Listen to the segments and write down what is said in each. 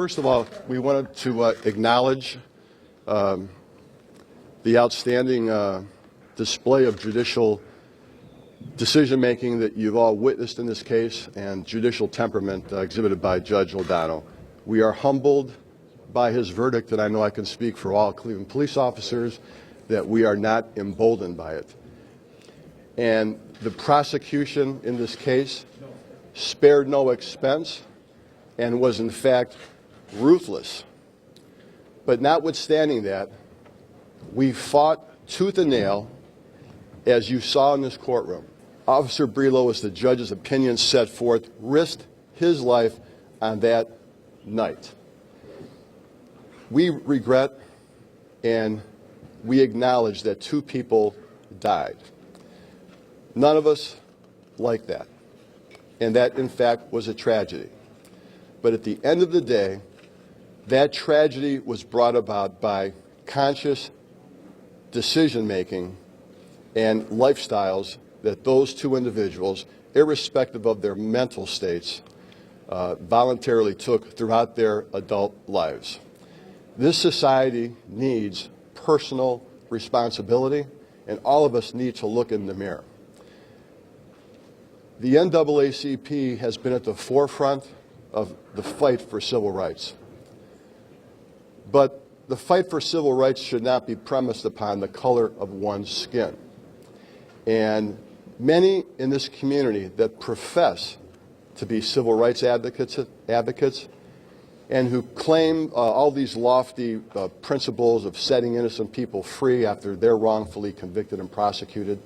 First of all, we wanted to acknowledge the outstanding display of judicial decision-making that you've all witnessed in this case and judicial temperament exhibited by Judge O'Donnell. We are humbled by his verdict, and I know I can speak for all Cleveland police officers that we are not emboldened by it. And the prosecution in this case spared no expense and was in fact ruthless. But notwithstanding that, we fought tooth and nail, as you saw in this courtroom. Officer Brelo, as the judge's opinion set forth, risked his life on that night. We regret and we acknowledge that 2 people died. None of us like that, and that in fact was a tragedy. But at the end of the day, that tragedy was brought about by conscious decision-making and lifestyles that those 2 individuals, irrespective of their mental states, voluntarily took throughout their adult lives. This society needs personal responsibility, and all of us need to look in the mirror. The NAACP has been at the forefront of the fight for civil rights. But the fight for civil rights should not be premised upon the color of one's skin. And many in this community that profess to be civil rights advocates and who claim all these lofty principles of setting innocent people free after they're wrongfully convicted and prosecuted.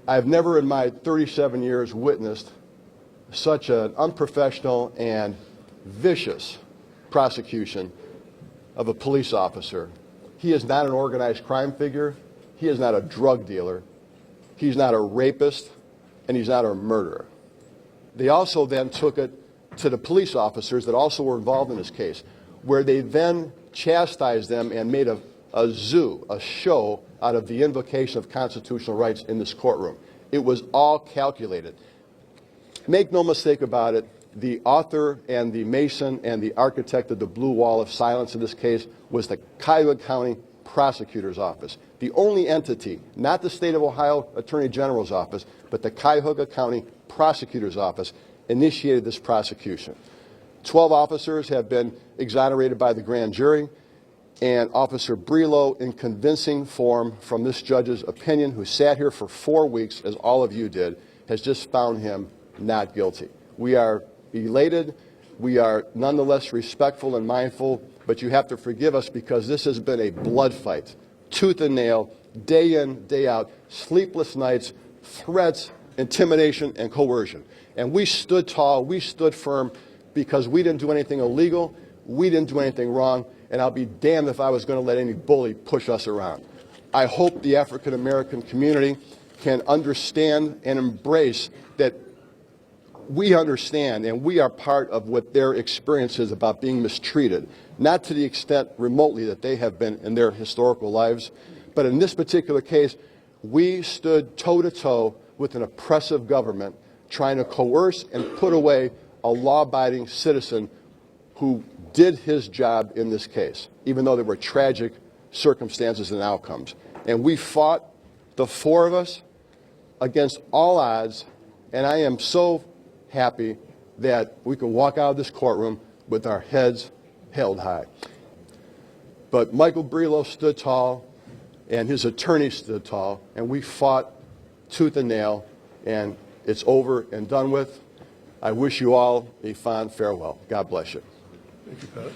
I've never in my 37 years witnessed such an unprofessional and vicious prosecution of a police officer. He is not an organized crime figure. He is not a drug dealer. He's not a rapist, and he's not a murderer. They also then took it to the police officers that also were involved in this case, where they then chastised them and made a show out of the invocation of constitutional rights in this courtroom. It was all calculated. Make no mistake about it, the author and the mason and the architect of the blue wall of silence in this case was the Cuyahoga County Prosecutor's Office. The only entity, not the State of Ohio Attorney General's office, but the Cuyahoga County Prosecutor's Office initiated this prosecution. 12 officers have been exonerated by the grand jury, and Officer Brelo, in convincing form from this judge's opinion, who sat here for 4 weeks, as all of you did, has just found him not guilty. We are elated. We are nonetheless respectful and mindful, but you have to forgive us because this has been a blood fight, tooth and nail, day in, day out, sleepless nights, threats, intimidation, and coercion. And we stood tall, we stood firm, because we didn't do anything illegal, we didn't do anything wrong, and I'll be damned if I was going to let any bully push us around. I hope the African American community can understand and embrace that we understand and we are part of what their experience is about being mistreated, not to the extent remotely that they have been in their historical lives, but in this particular case, we stood toe-to-toe with an oppressive government trying to coerce and put away a law-abiding citizen who did his job in this case, even though there were tragic circumstances and outcomes. And we fought, the 4 of us, against all odds, and I am so happy that we can walk out of this courtroom with our heads held high. But Michael Brelo stood tall, and his attorney stood tall, and we fought tooth and nail, and it's over and done with. I wish you all a fond farewell. God bless you. Thank you, Pat.